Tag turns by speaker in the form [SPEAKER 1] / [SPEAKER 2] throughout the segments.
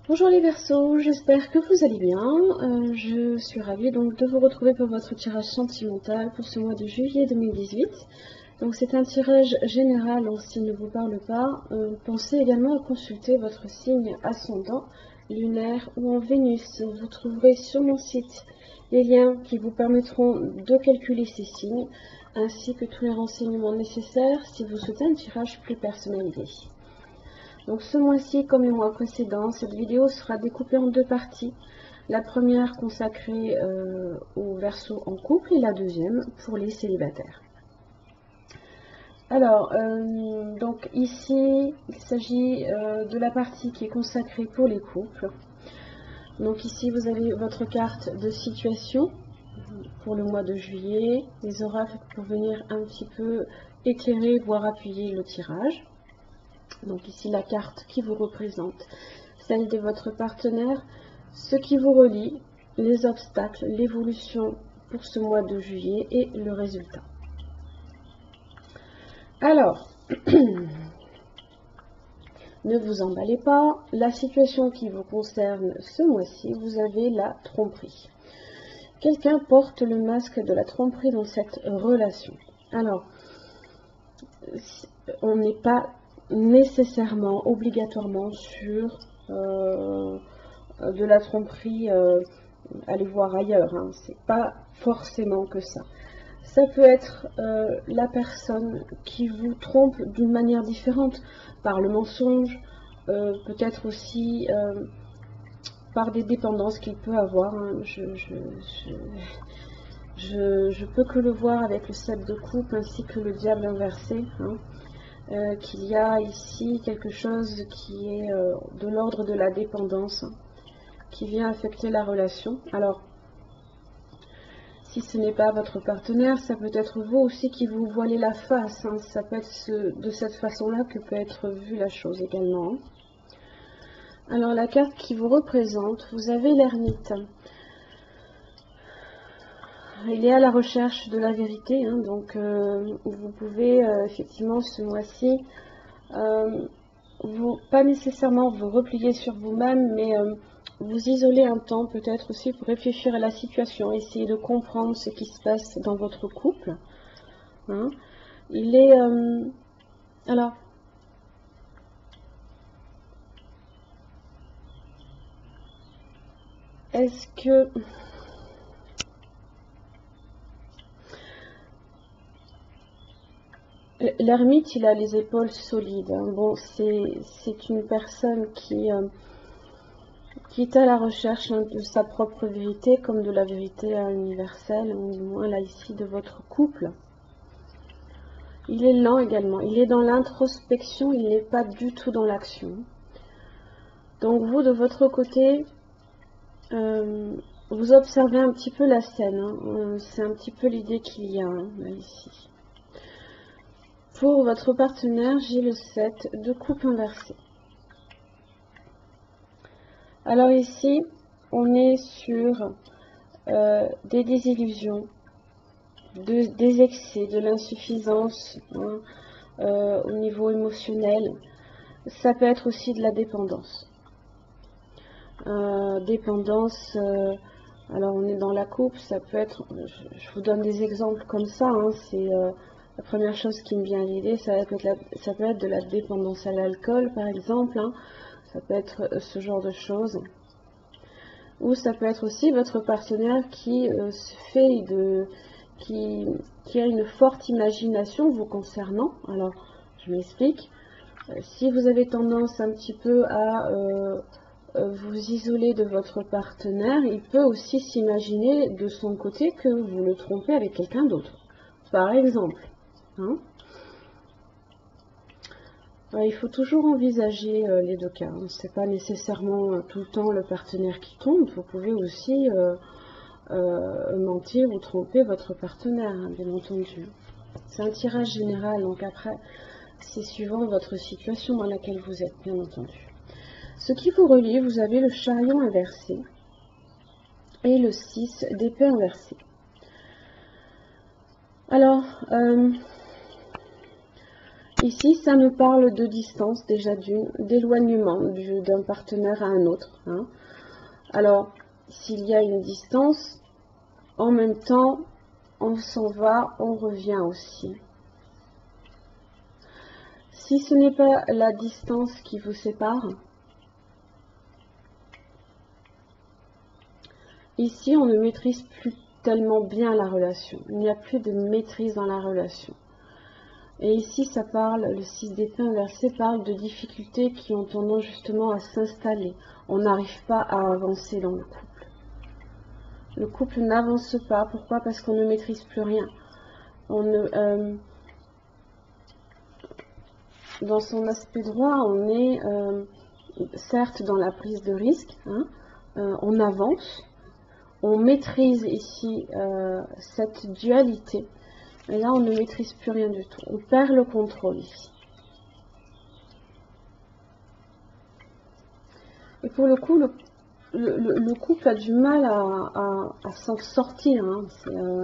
[SPEAKER 1] Bonjour les Verseaux, j'espère que vous allez bien. Je suis ravie donc de vous retrouver pour votre tirage sentimental pour ce mois de juillet 2018. Donc c'est un tirage général, donc s'il ne vous parle pas, pensez également à consulter votre signe ascendant, lunaire ou en Vénus. Vous trouverez sur mon site les liens qui vous permettront de calculer ces signes, ainsi que tous les renseignements nécessaires si vous souhaitez un tirage plus personnalisé. Donc ce mois-ci, comme les mois précédents, cette vidéo sera découpée en deux parties. La première consacrée aux Verseaux en couple et la deuxième pour les célibataires. Alors, donc ici, il s'agit de la partie qui est consacrée pour les couples. Donc ici, vous avez votre carte de situation pour le mois de juillet, les oracles pour venir un petit peu éclairer, voire appuyer le tirage. Donc ici la carte qui vous représente, celle de votre partenaire, ce qui vous relie, les obstacles, l'évolution pour ce mois de juillet et le résultat. Alors, ne vous emballez pas, la situation qui vous concerne ce mois-ci, vous avez la tromperie. Quelqu'un porte le masque de la tromperie dans cette relation. Alors, on n'est pas nécessairement, obligatoirement sur de la tromperie, allez voir ailleurs, hein. C'est pas forcément que ça. Ça peut être la personne qui vous trompe d'une manière différente, par le mensonge, peut-être aussi par des dépendances qu'il peut avoir, hein. Je peux que le voir avec le 7 de coupe ainsi que le diable inversé, hein. Qu'il y a ici quelque chose qui est de l'ordre de la dépendance, hein, qui vient affecter la relation. Alors, si ce n'est pas votre partenaire, ça peut être vous aussi qui vous voilez la face, hein. Ça peut être de cette façon-là que peut être vue la chose également. Alors, la carte qui vous représente, vous avez l'ermite. Il est à la recherche de la vérité, hein, donc vous pouvez effectivement ce mois-ci pas nécessairement vous replier sur vous-même, mais vous isoler un temps peut-être aussi pour réfléchir à la situation, essayer de comprendre ce qui se passe dans votre couple, hein. Il est alors est-ce que l'ermite, il a les épaules solides, hein. Bon, c'est une personne qui est à la recherche, hein, de sa propre vérité, comme de la vérité universelle, ou du moins là ici de votre couple. Il est lent également, il est dans l'introspection, il n'est pas du tout dans l'action. Donc vous, de votre côté, vous observez un petit peu la scène, hein. C'est un petit peu l'idée qu'il y a, hein, là ici. Pour votre partenaire, j'ai le 7 de coupe inversée. Alors ici, on est sur des désillusions, des excès, de l'insuffisance, hein, au niveau émotionnel. Ça peut être aussi de la dépendance. Dépendance, alors on est dans la coupe, ça peut être, je vous donne des exemples comme ça, hein, c'est la première chose qui me vient à l'idée, ça peut être de la dépendance à l'alcool par exemple, hein, ça peut être ce genre de choses. Ou ça peut être aussi votre partenaire qui se fait qui a une forte imagination vous concernant. Alors, je m'explique. Si vous avez tendance un petit peu à vous isoler de votre partenaire, il peut aussi s'imaginer de son côté que vous le trompez avec quelqu'un d'autre, par exemple, hein. Il faut toujours envisager les deux cas, hein. C'est pas nécessairement tout le temps le partenaire qui tombe. Vous pouvez aussi mentir ou tromper votre partenaire, hein, bien entendu. C'est un tirage général, donc après, c'est suivant votre situation dans laquelle vous êtes, bien entendu. Ce qui vous relie, vous avez le chariot inversé et le 6 d'épée inversée. Alors, Ici, ça nous parle de distance, déjà d'éloignement d'un partenaire à un autre. Hein. Alors, s'il y a une distance, en même temps, on s'en va, on revient aussi. Si ce n'est pas la distance qui vous sépare, ici, on ne maîtrise plus tellement bien la relation. Il n'y a plus de maîtrise dans la relation. Et ici, ça parle, le 6 d'épée inversé parle de difficultés qui ont tendance justement à s'installer. On n'arrive pas à avancer dans le couple. Le couple n'avance pas. Pourquoi? Parce qu'on ne maîtrise plus rien. Dans son aspect droit, on est certes dans la prise de risque, hein, on avance, on maîtrise ici cette dualité. Et là, on ne maîtrise plus rien du tout. On perd le contrôle ici. Et pour le coup, le couple a du mal à s'en sortir. Hein.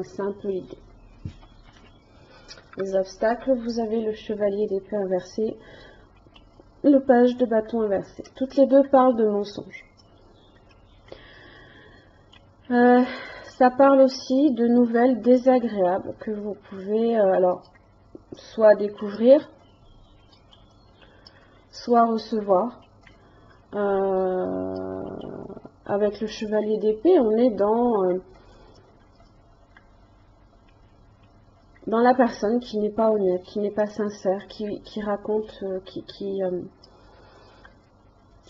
[SPEAKER 1] C'est un peu l'idée. Les obstacles, vous avez le chevalier d'épée inversé, le page de bâton inversé. Toutes les deux parlent de mensonges. Ça parle aussi de nouvelles désagréables que vous pouvez alors soit découvrir, soit recevoir. Avec le chevalier d'épée, on est dans la personne qui n'est pas honnête, qui n'est pas sincère, qui raconte, qui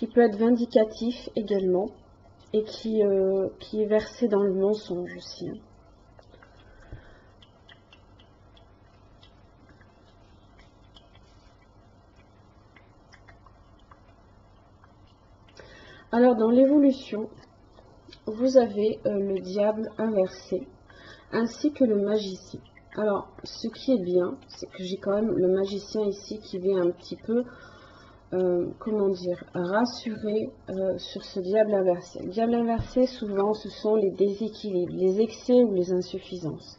[SPEAKER 1] peut être vindicatif également, et qui est versé dans le mensonge aussi. Alors dans l'évolution, vous avez le diable inversé, ainsi que le magicien. Alors, ce qui est bien, c'est que j'ai quand même le magicien ici qui vient un petit peu, comment dire, rassurer sur ce diable inversé. Le diable inversé, souvent, ce sont les déséquilibres, les excès ou les insuffisances.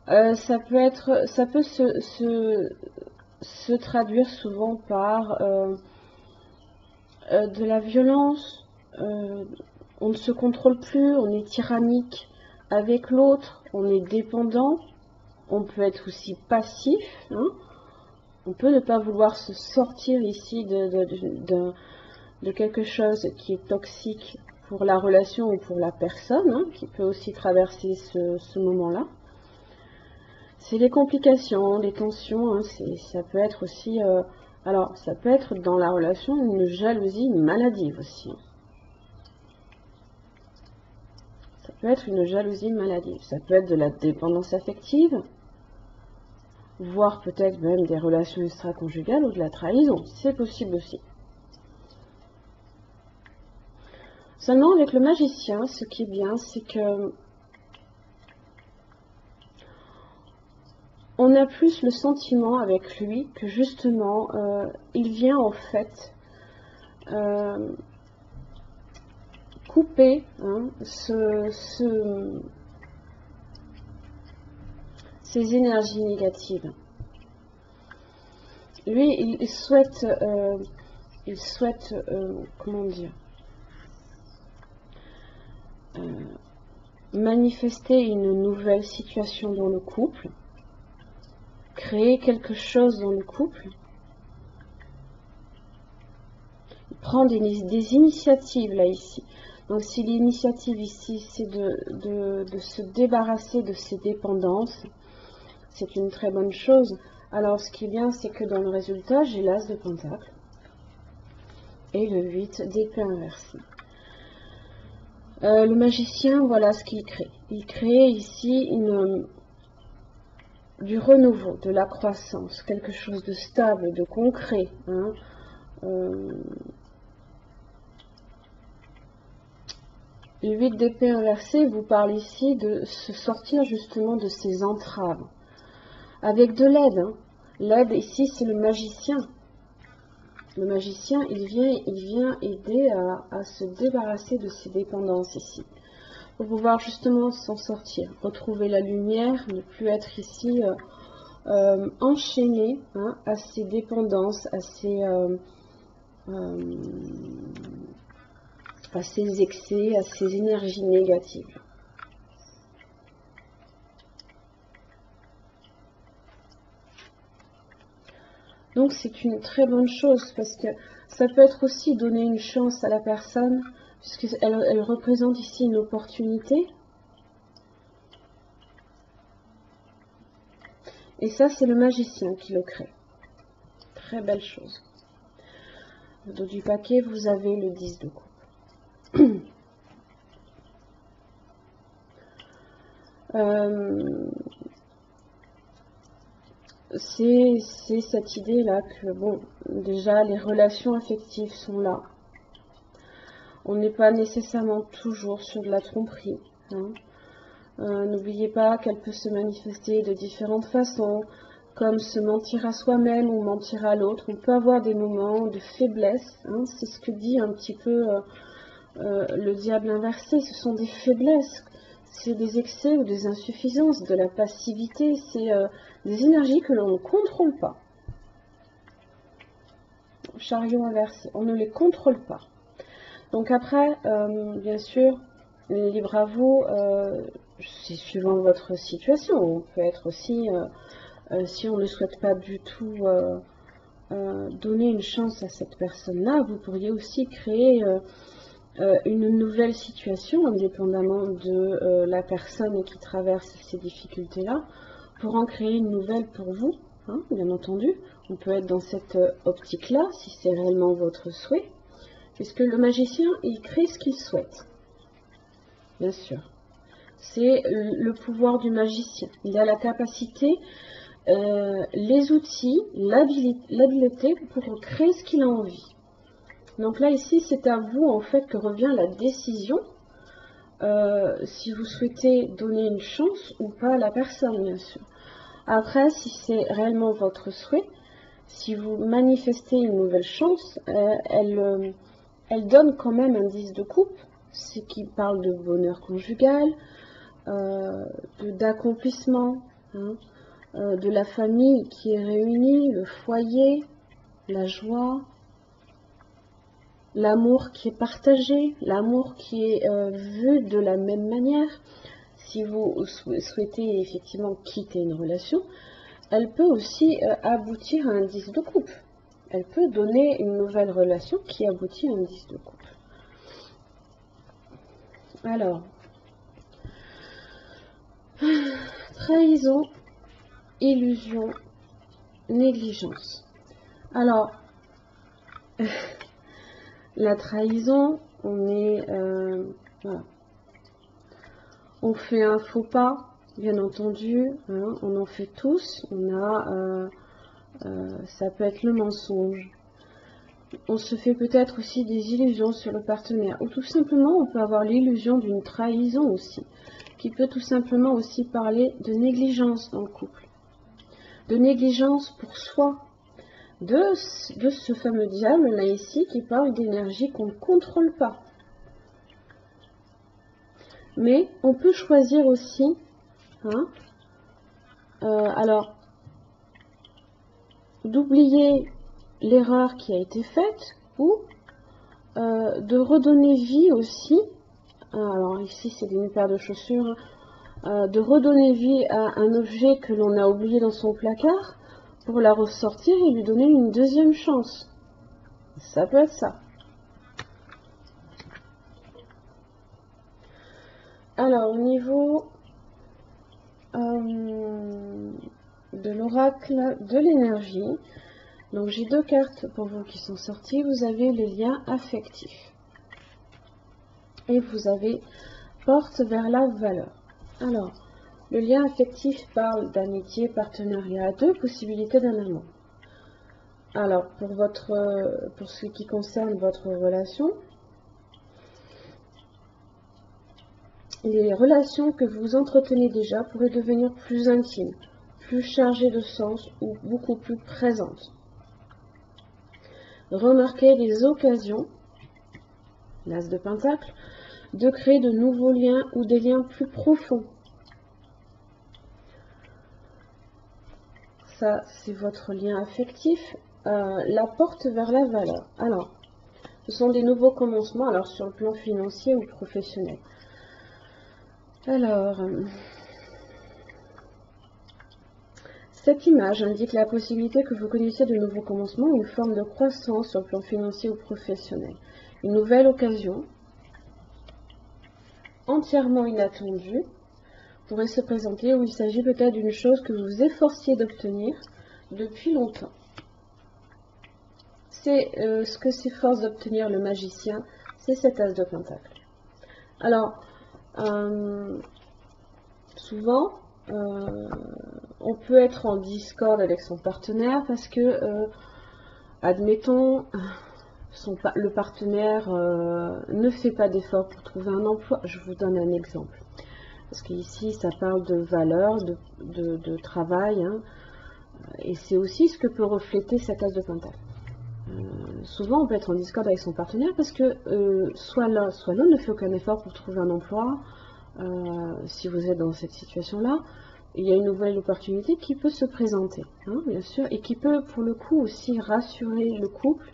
[SPEAKER 1] Ça peut se traduire souvent par de la violence, on ne se contrôle plus, on est tyrannique avec l'autre, on est dépendant, on peut être aussi passif, hein. On peut ne pas vouloir se sortir ici de quelque chose qui est toxique pour la relation ou pour la personne, hein, qui peut aussi traverser ce moment-là. C'est les complications, les tensions, hein, ça peut être aussi, alors ça peut être dans la relation une jalousie maladive aussi. Ça peut être une jalousie maladive, ça peut être de la dépendance affective, voire peut-être même des relations extra-conjugales ou de la trahison, c'est possible aussi. Seulement avec le magicien, ce qui est bien, c'est que on a plus le sentiment avec lui que justement, il vient en fait couper hein, ces énergies négatives. Lui, il souhaite comment dire, manifester une nouvelle situation dans le couple, créer quelque chose dans le couple. Il prend des initiatives là ici. Donc si l'initiative ici c'est de se débarrasser de ses dépendances, c'est une très bonne chose. Alors ce qui est bien, c'est que dans le résultat, j'ai l'as de pentacle et le 8 d'épée inversée. Le magicien, voilà ce qu'il crée. Il crée ici du renouveau, de la croissance, quelque chose de stable, de concret. Hein. Le 8 d'épée inversée vous parle ici de se sortir justement de ces entraves. Avec de l'aide. Hein. L'aide ici, c'est le magicien. Le magicien, il vient aider à se débarrasser de ses dépendances ici. Pour pouvoir justement s'en sortir, retrouver la lumière, ne plus être ici enchaîné hein, à ces dépendances, à ces excès, à ces énergies négatives. Donc c'est une très bonne chose parce que ça peut être aussi donner une chance à la personne, puisqu'elle représente ici une opportunité. Et ça, c'est le magicien qui le crée. Très belle chose. Au dos du paquet, vous avez le 10 de coupe. C'est cette idée-là que, bon, déjà, les relations affectives sont là. On n'est pas nécessairement toujours sur de la tromperie. Hein. N'oubliez pas qu'elle peut se manifester de différentes façons, comme se mentir à soi-même ou mentir à l'autre. On peut avoir des moments de faiblesse. Hein. C'est ce que dit un petit peu le diable inversé. Ce sont des faiblesses. C'est des excès ou des insuffisances, de la passivité. C'est des énergies que l'on ne contrôle pas. Chariot inversé, on ne les contrôle pas. Donc après, bien sûr, libre à vous, c'est suivant votre situation. On peut être aussi, si on ne souhaite pas du tout donner une chance à cette personne-là, vous pourriez aussi créer une nouvelle situation, indépendamment de la personne qui traverse ces difficultés-là, pour en créer une nouvelle pour vous, hein, bien entendu. On peut être dans cette optique-là, si c'est réellement votre souhait, puisque le magicien, il crée ce qu'il souhaite. Bien sûr. C'est le pouvoir du magicien. Il a la capacité, les outils, l'habileté pour créer ce qu'il a envie. Donc là, ici, c'est à vous, en fait, que revient la décision, si vous souhaitez donner une chance ou pas à la personne, bien sûr. Après, si c'est réellement votre souhait, si vous manifestez une nouvelle chance, elle donne quand même un 10 de coupe, ce qui parle de bonheur conjugal, d'accomplissement, hein, de la famille qui est réunie, le foyer, la joie, l'amour qui est partagé, l'amour qui est vu de la même manière. Si vous souhaitez effectivement quitter une relation, elle peut aussi aboutir à un 10 de coupe. Elle peut donner une nouvelle relation qui aboutit à un 10 de coupe. Alors, trahison, illusion, négligence. Alors, la trahison, voilà. On fait un faux pas, bien entendu, hein, on en fait tous. Ça peut être le mensonge. On se fait peut-être aussi des illusions sur le partenaire, ou tout simplement on peut avoir l'illusion d'une trahison aussi, qui peut tout simplement aussi parler de négligence dans le couple, de négligence pour soi, de ce fameux diable là ici qui parle d'énergie qu'on ne contrôle pas. Mais on peut choisir aussi, hein, alors, d'oublier l'erreur qui a été faite ou de redonner vie aussi. Alors ici c'est une paire de chaussures, de redonner vie à un objet que l'on a oublié dans son placard pour la ressortir et lui donner une deuxième chance. Ça peut être ça. Alors au niveau de l'oracle de l'énergie, donc j'ai deux cartes pour vous qui sont sorties. Vous avez les liens affectifs et vous avez porte vers la valeur. Alors, le lien affectif parle d'amitié, partenariat, deux possibilités d'un amour. Alors, pour ce qui concerne votre relation, les relations que vous entretenez déjà pourraient devenir plus intimes, plus chargées de sens ou beaucoup plus présentes. Remarquez les occasions, l'as de pentacle, de créer de nouveaux liens ou des liens plus profonds. ça c'est votre lien affectif, la porte vers la valeur. Alors, ce sont des nouveaux commencements, alors sur le plan financier ou professionnel. Alors, cette image indique la possibilité que vous connaissiez de nouveaux commencements ou une forme de croissance sur le plan financier ou professionnel. Une nouvelle occasion, entièrement inattendue, pourrait se présenter où il s'agit peut-être d'une chose que vous vous efforciez d'obtenir depuis longtemps. C'est ce que s'efforce d'obtenir le magicien, c'est cet as de pentacle. Alors, souvent, on peut être en discorde avec son partenaire parce que, admettons, le partenaire ne fait pas d'effort pour trouver un emploi. Je vous donne un exemple. Parce qu'ici, ça parle de valeur, de travail, hein, et c'est aussi ce que peut refléter cet as de pentacle. Souvent, on peut être en discorde avec son partenaire parce que soit l'un ne fait aucun effort pour trouver un emploi. Si vous êtes dans cette situation-là, il y a une nouvelle opportunité qui peut se présenter, hein, bien sûr, et qui peut, pour le coup, aussi rassurer le couple.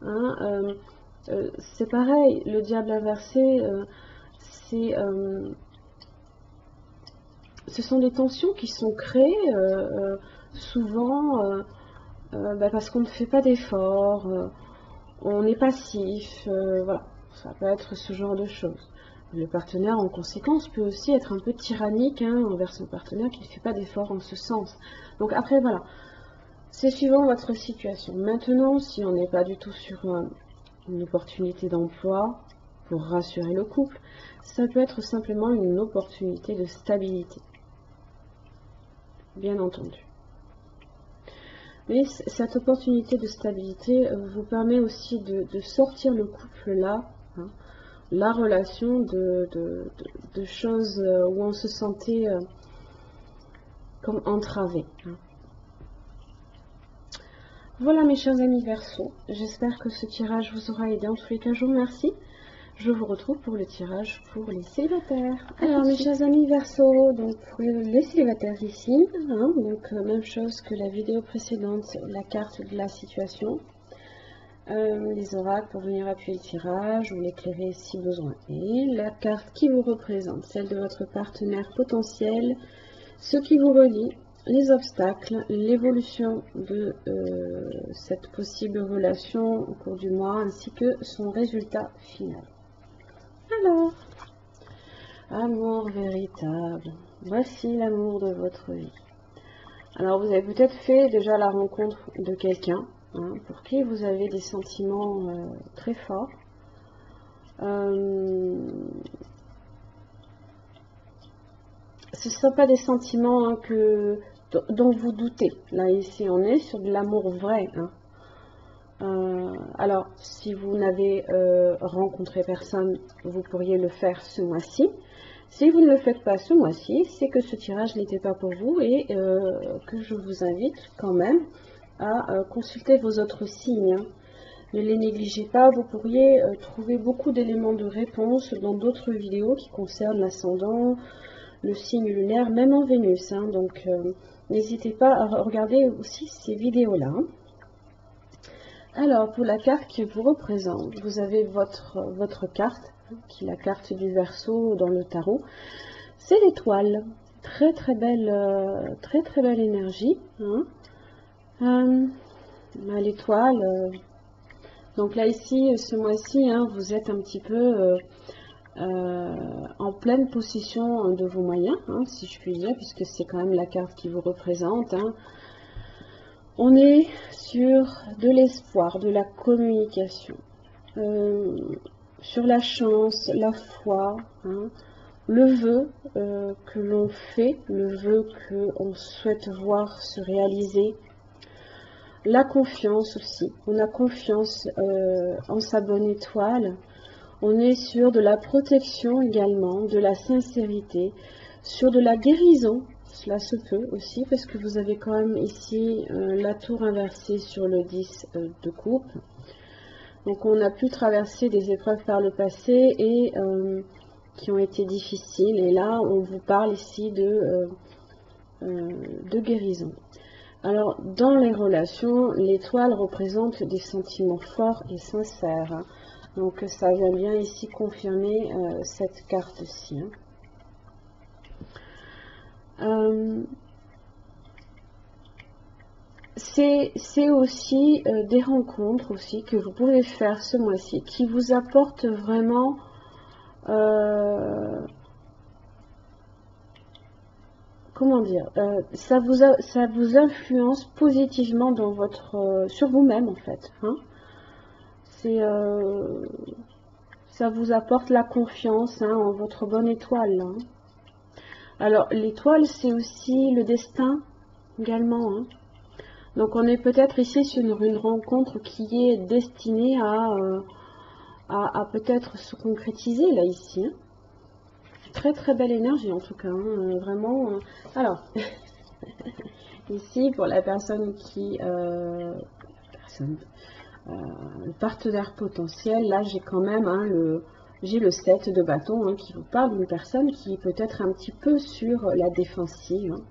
[SPEAKER 1] Hein, c'est pareil, le diable inversé, ce sont des tensions qui sont créées souvent parce qu'on ne fait pas d'efforts, on est passif, voilà, ça peut être ce genre de choses. Le partenaire, en conséquence, peut aussi être un peu tyrannique envers son partenaire qui ne fait pas d'efforts en ce sens. Donc après, voilà, c'est suivant votre situation. Maintenant, si on n'est pas du tout sur une opportunité d'emploi pour rassurer le couple, ça peut être simplement une opportunité de stabilité, bien entendu. Mais cette opportunité de stabilité vous permet aussi de sortir le couple là, hein, la relation de choses où on se sentait comme entravé. Hein. Voilà mes chers amis Verseau, j'espère que ce tirage vous aura aidé. En tous les cas, je vous remercie. Je vous retrouve pour le tirage pour les célibataires. Alors mes chers amis Verseau, donc pour les célibataires ici, hein, donc même chose que la vidéo précédente, la carte de la situation. Les oracles pour venir appuyer le tirage ou l'éclairer si besoin. Et la carte qui vous représente, celle de votre partenaire potentiel, ce qui vous relie, les obstacles, l'évolution de cette possible relation au cours du mois, ainsi que son résultat final. Alors, amour véritable, voici l'amour de votre vie. Alors vous avez peut-être fait déjà la rencontre de quelqu'un, hein, pour qui vous avez des sentiments très forts. Ce ne sont pas des sentiments dont vous doutez. Là, ici, on est sur de l'amour vrai. Hein. Alors, si vous n'avez rencontré personne, vous pourriez le faire ce mois-ci. Si vous ne le faites pas ce mois-ci, c'est que ce tirage n'était pas pour vous et que je vous invite quand même à consulter vos autres signes. Hein. Ne les négligez pas, vous pourriez trouver beaucoup d'éléments de réponse dans d'autres vidéos qui concernent l'ascendant, le signe lunaire, même en Vénus. Hein. Donc, n'hésitez pas à regarder aussi ces vidéos-là. Hein. Alors, pour la carte qui vous représente, vous avez votre carte, qui est la carte du Verseau dans le tarot. C'est l'étoile. Très très belle énergie. Hein. L'étoile. Donc là, ici, ce mois-ci, hein, vous êtes un petit peu en pleine possession de vos moyens, hein, si je puis dire, puisque c'est quand même la carte qui vous représente. Hein. On est sur de l'espoir, de la communication, sur la chance, la foi, hein, le vœu que l'on fait, le vœu qu'on souhaite voir se réaliser, la confiance aussi. On a confiance en sa bonne étoile. On est sur de la protection également, de la sincérité, sur de la guérison. Cela se peut aussi parce que vous avez quand même ici la tour inversée sur le 10 de coupe. Donc on a pu traverser des épreuves par le passé et qui ont été difficiles. Et là, on vous parle ici de guérison. Alors, dans les relations, l'étoile représente des sentiments forts et sincères, hein. Donc, ça vient bien ici confirmer cette carte-ci, hein. C'est aussi des rencontres aussi que vous pouvez faire ce mois-ci qui vous apportent vraiment comment dire, ça vous influence positivement dans votre, sur vous-même en fait, hein. Ça vous apporte la confiance, hein, en votre bonne étoile, hein. Alors l'étoile, c'est aussi le destin également, hein. Donc on est peut-être ici sur une rencontre qui est destinée à peut-être se concrétiser là ici, hein. Très très belle énergie en tout cas, hein, vraiment. Alors, ici pour la personne qui... le partenaire potentiel, là j'ai quand même, hein, j'ai le 7 de bâton, hein, qui vous parle d'une personne qui est peut-être un petit peu sur la défensive, hein.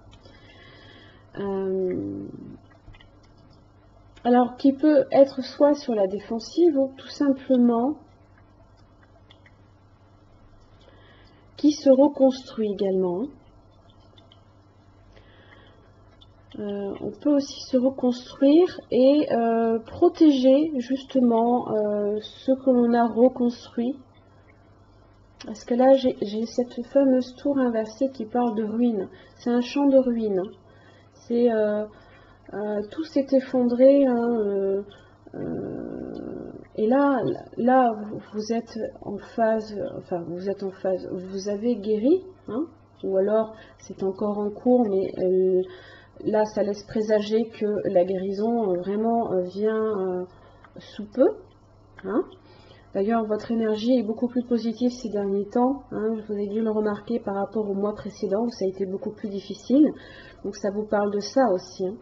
[SPEAKER 1] Alors qui peut être soit sur la défensive ou tout simplement qui se reconstruit également. On peut aussi se reconstruire et protéger justement ce que l'on a reconstruit. Parce que là, j'ai cette fameuse tour inversée qui parle de ruines. C'est un champ de ruines. C'est tout s'est effondré, hein, et là, vous êtes en phase, enfin, vous avez guéri, hein, ou alors c'est encore en cours, mais là, ça laisse présager que la guérison vraiment vient sous peu, hein. D'ailleurs, votre énergie est beaucoup plus positive ces derniers temps, hein. Vous avez dû le remarquer par rapport au mois précédent où ça a été beaucoup plus difficile. Donc ça vous parle de ça aussi, hein.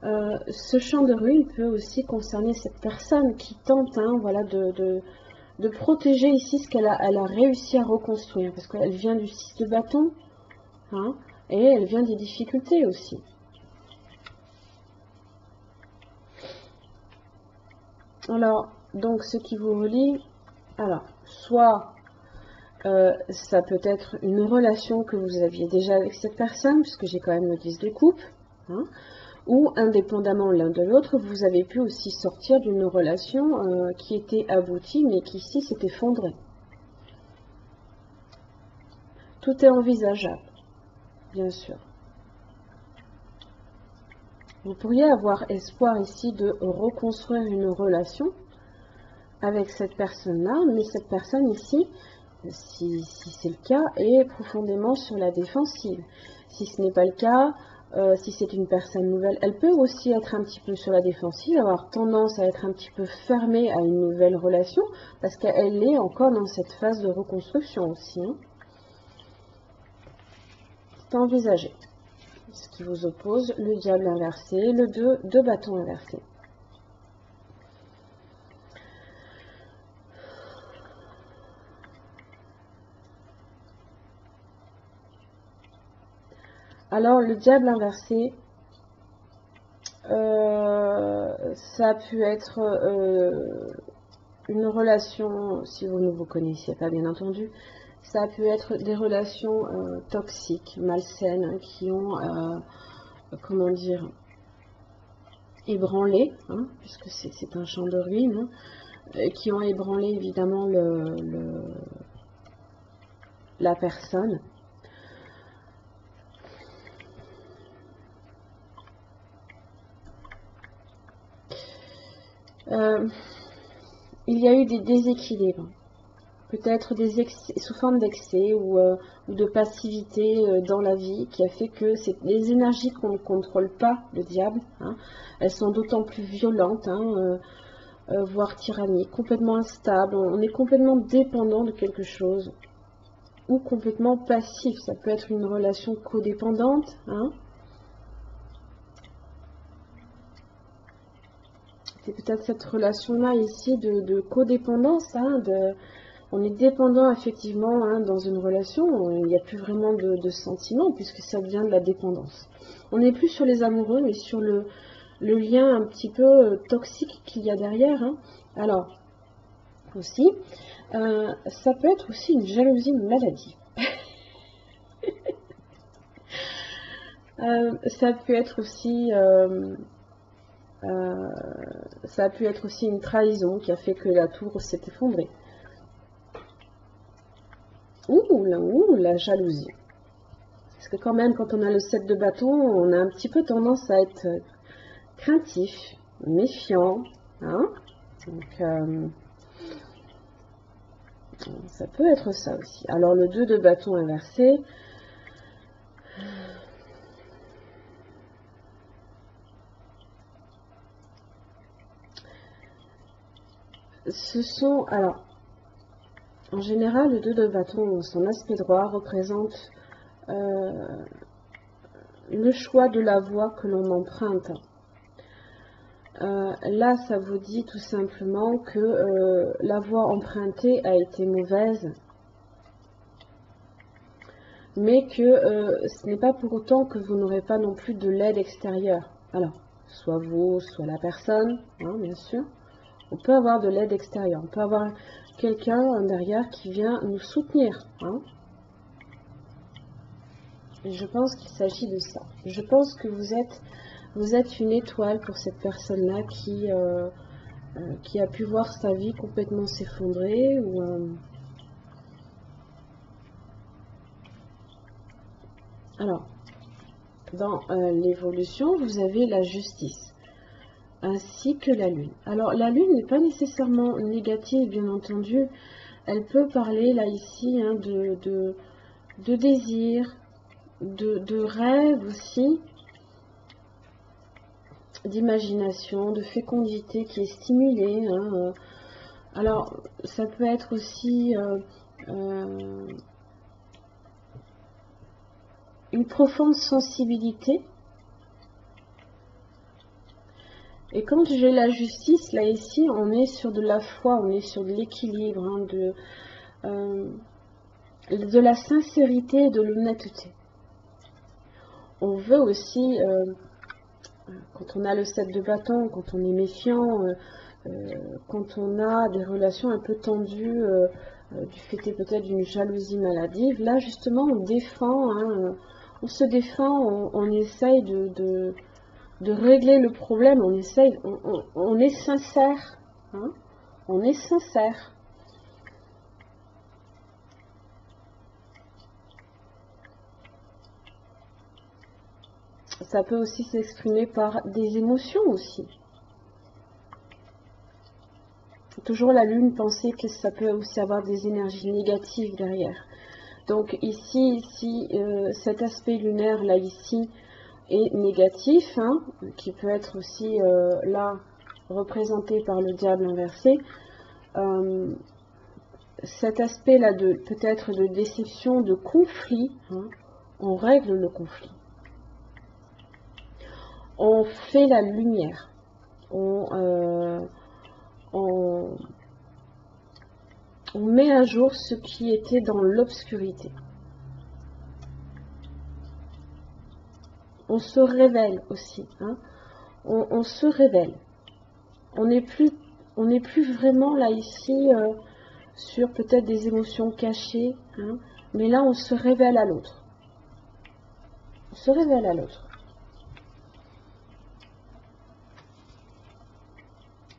[SPEAKER 1] Ce champ de ruines peut aussi concerner cette personne qui tente, hein, voilà, de protéger ici ce qu'elle a réussi à reconstruire. Parce qu'elle vient du 6 de bâton, hein, et elle vient des difficultés aussi. Alors, donc ce qui vous relie, alors, soit ça peut être une relation que vous aviez déjà avec cette personne, puisque j'ai quand même le 10 de coupe, hein, ou indépendamment l'un de l'autre, vous avez pu aussi sortir d'une relation qui était aboutie, mais qui ici s'est effondrée. Tout est envisageable, bien sûr. Vous pourriez avoir espoir ici de reconstruire une relation avec cette personne-là, mais cette personne ici, si c'est le cas, est profondément sur la défensive. Si ce n'est pas le cas, si c'est une personne nouvelle, elle peut aussi être un petit peu sur la défensive, avoir tendance à être un petit peu fermée à une nouvelle relation, parce qu'elle est encore dans cette phase de reconstruction aussi, hein. C'est envisagé. Ce qui vous oppose, le diable inversé, le 2 de bâton inversé. Alors, le diable inversé, ça a pu être une relation, si vous ne vous connaissiez pas bien entendu, ça a pu être des relations toxiques, malsaines, qui ont, comment dire, ébranlé, hein, puisque c'est un champ de ruines, hein, qui ont ébranlé évidemment la personne. Il y a eu des déséquilibres, peut-être sous forme d'excès ou de passivité dans la vie, qui a fait que c'est des énergies qu'on ne contrôle pas, le diable, hein. Elles sont d'autant plus violentes, hein, voire tyranniques, complètement instables. On est complètement dépendant de quelque chose, ou complètement passif. Ça peut être une relation codépendante, hein. C'est peut-être cette relation-là ici de codépendance, hein, on est dépendant effectivement, hein, dans une relation, il n'y a plus vraiment de sentiments puisque ça devient de la dépendance. On n'est plus sur les amoureux, mais sur le lien un petit peu toxique qu'il y a derrière. Hein. Alors, aussi, ça peut être aussi une jalousie maladive. Ça peut être aussi... ça a pu être aussi une trahison qui a fait que la tour s'est effondrée. Ouh, la jalousie. Parce que quand même, quand on a le 7 de bâton, on a un petit peu tendance à être craintif, méfiant. Hein. Donc, ça peut être ça aussi. Alors, le 2 de bâton inversé. Ce sont... Alors, en général, le 2 de bâton, son aspect droit, représente le choix de la voie que l'on emprunte. Là, ça vous dit tout simplement que la voie empruntée a été mauvaise, mais que ce n'est pas pour autant que vous n'aurez pas non plus de l'aide extérieure. Alors, soit vous, soit la personne, hein, bien sûr. On peut avoir de l'aide extérieure, on peut avoir quelqu'un derrière qui vient nous soutenir. Hein. Et je pense qu'il s'agit de ça. Je pense que vous êtes une étoile pour cette personne-là qui a pu voir sa vie complètement s'effondrer. Alors, dans l'évolution, vous avez la justice, ainsi que la lune. Alors, la lune n'est pas nécessairement négative, bien entendu. Elle peut parler, là, ici, hein, de désir, de rêve aussi, d'imagination, de fécondité qui est stimulée. Hein. Alors, ça peut être aussi une profonde sensibilité. Et quand j'ai la justice, là ici, on est sur de la foi, on est sur de l'équilibre, hein, de la sincérité et de l'honnêteté. On veut aussi, quand on a le 7 de bâton, quand on est méfiant, quand on a des relations un peu tendues, du fait peut-être d'une jalousie maladive, là justement on défend, hein, on se défend, on essaye de régler le problème, on essaye, on est sincère, hein, on est sincère. Ça peut aussi s'exprimer par des émotions aussi. Toujours la lune, pensez que ça peut aussi avoir des énergies négatives derrière. Donc ici, si cet aspect lunaire là ici est négatif, hein, qui peut être aussi là représenté par le diable inversé, cet aspect là de peut-être de déception, de conflit, hein, on règle le conflit. On fait la lumière, on met à jour ce qui était dans l'obscurité. On se révèle aussi, hein. On se révèle. On n'est plus vraiment là ici sur peut-être des émotions cachées, hein, mais là on se révèle à l'autre. On se révèle à l'autre.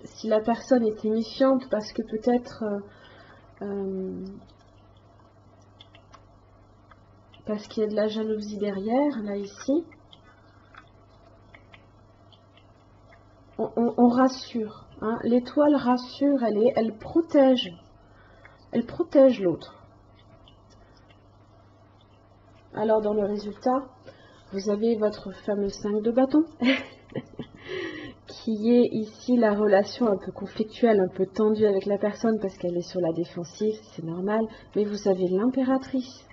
[SPEAKER 1] Si la personne était méfiante parce que peut-être parce qu'il y a de la jalousie derrière, là ici, on rassure. Hein. L'étoile rassure, elle protège l'autre. Alors dans le résultat, vous avez votre fameux 5 de bâton, qui est ici la relation un peu conflictuelle, un peu tendue avec la personne parce qu'elle est sur la défensive, c'est normal, mais vous avez l'impératrice.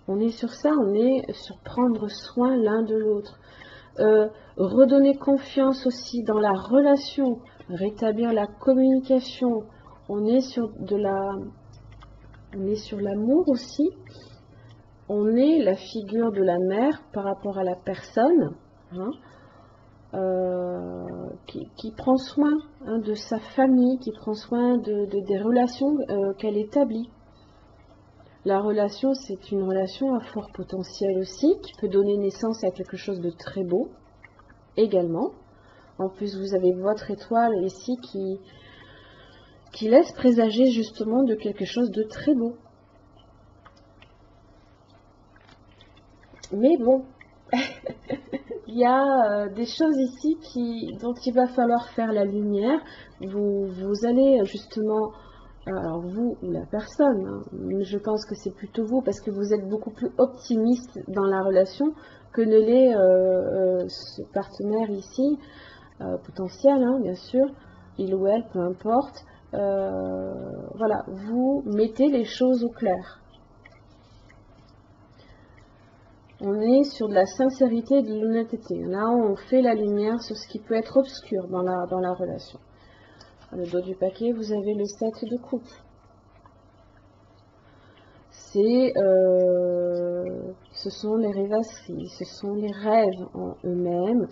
[SPEAKER 1] On est sur ça, on est sur prendre soin l'un de l'autre. Redonner confiance aussi dans la relation, rétablir la communication. On est sur l'amour aussi. on est la figure de la mère par rapport à la personne, hein, qui prend soin, hein, de sa famille, qui prend soin des relations qu'elle établit. La relation, c'est une relation à fort potentiel aussi, qui peut donner naissance à quelque chose de très beau également. En plus, vous avez votre étoile ici qui laisse présager justement de quelque chose de très beau. Mais bon, il y a des choses ici dont il va falloir faire la lumière. Vous allez justement, alors vous ou la personne, hein, mais je pense que c'est plutôt vous parce que vous êtes beaucoup plus optimiste dans la relation que ne l'est ce partenaire ici, potentiel, hein, bien sûr, il ou elle, peu importe. Voilà, vous mettez les choses au clair. On est sur de la sincérité et de l'honnêteté. Là, on fait la lumière sur ce qui peut être obscur dans la relation. À le dos du paquet, vous avez le 7 de coupe. Ce sont les rêvasseries, ce sont les rêves en eux-mêmes,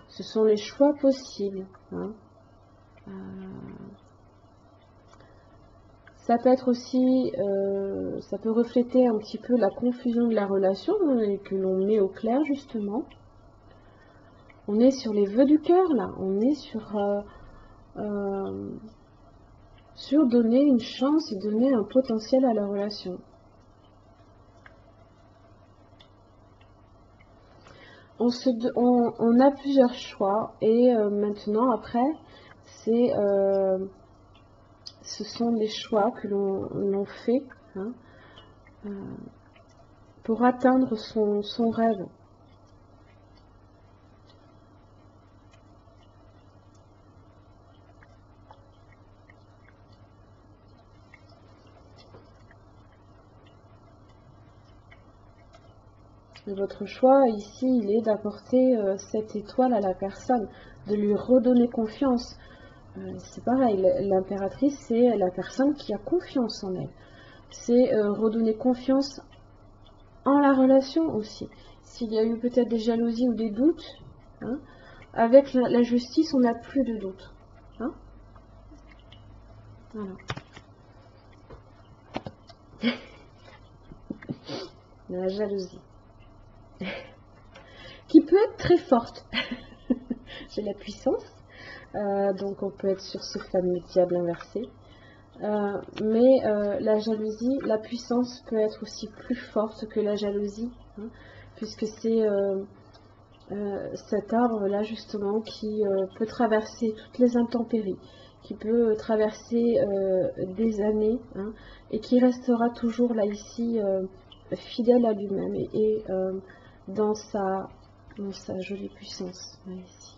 [SPEAKER 1] ce sont les choix possibles. Hein. Ça peut être aussi, ça peut refléter un petit peu la confusion de la relation, hein, et que l'on met au clair justement. On est sur les vœux du cœur là, on est sur donner une chance et donner un potentiel à la relation. On a plusieurs choix et maintenant après, ce sont les choix que l'on fait, hein, pour atteindre son rêve. Et votre choix ici, il est d'apporter cette étoile à la personne, de lui redonner confiance. C'est pareil, l'impératrice, c'est la personne qui a confiance en elle. C'est redonner confiance en la relation aussi. S'il y a eu peut-être des jalousies ou des doutes, hein, avec la justice, on n'a plus de doute. Hein, voilà. La jalousie. Qui peut être très forte. J'ai la puissance. Donc on peut être sur ce fameux diable inversé. Mais la jalousie, la puissance peut être aussi plus forte que la jalousie, hein, puisque c'est cet arbre-là justement qui peut traverser toutes les intempéries, qui peut traverser des années, hein, et qui restera toujours là ici fidèle à lui-même et dans sa jolie puissance, là ici.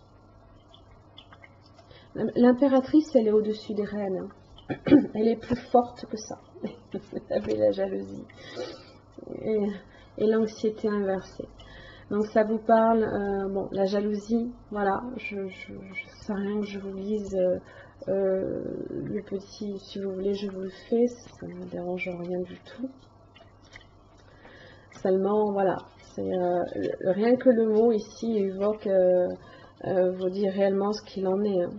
[SPEAKER 1] L'impératrice, elle est au-dessus des reines. Hein. Elle est plus forte que ça. Vous avez la jalousie et l'anxiété inversée. Donc ça vous parle, bon, la jalousie, voilà, je sais rien que je vous lise le petit, si vous voulez, je vous le fais, ça ne me dérange rien du tout. Seulement, voilà, c'est rien que le mot ici évoque, vous dit réellement ce qu'il en est. Hein.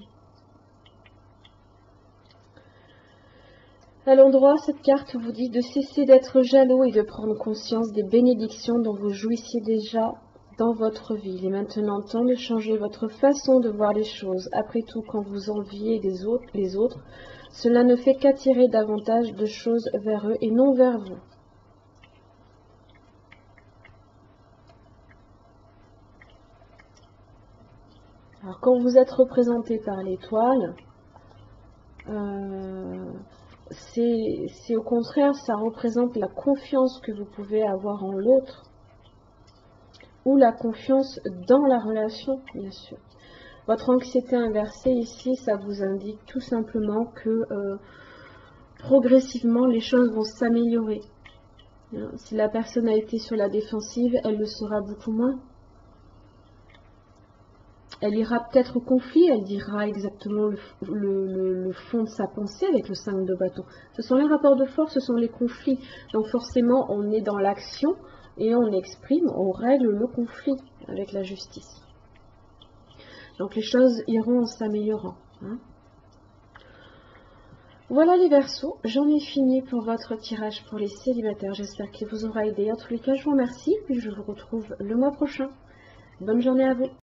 [SPEAKER 1] À l'endroit, cette carte vous dit de cesser d'être jaloux et de prendre conscience des bénédictions dont vous jouissiez déjà dans votre vie. Il est maintenant temps de changer votre façon de voir les choses. Après tout, quand vous enviez les autres, cela ne fait qu'attirer davantage de choses vers eux et non vers vous. Alors, quand vous êtes représenté par l'étoile, c'est au contraire, ça représente la confiance que vous pouvez avoir en l'autre ou la confiance dans la relation, bien sûr. Votre anxiété inversée ici, ça vous indique tout simplement que progressivement les choses vont s'améliorer. Si la personne a été sur la défensive, elle le sera beaucoup moins. Elle ira peut-être au conflit, elle dira exactement le fond de sa pensée avec le 5 de bâton. Ce sont les rapports de force, ce sont les conflits. Donc forcément, on est dans l'action, et on exprime, on règle le conflit avec la justice. Donc les choses iront en s'améliorant. Hein. Voilà les Verseaux, j'en ai fini pour votre tirage pour les célibataires. J'espère qu'il vous aura aidé. En tous les cas, je vous remercie, puis je vous retrouve le mois prochain. Bonne journée à vous.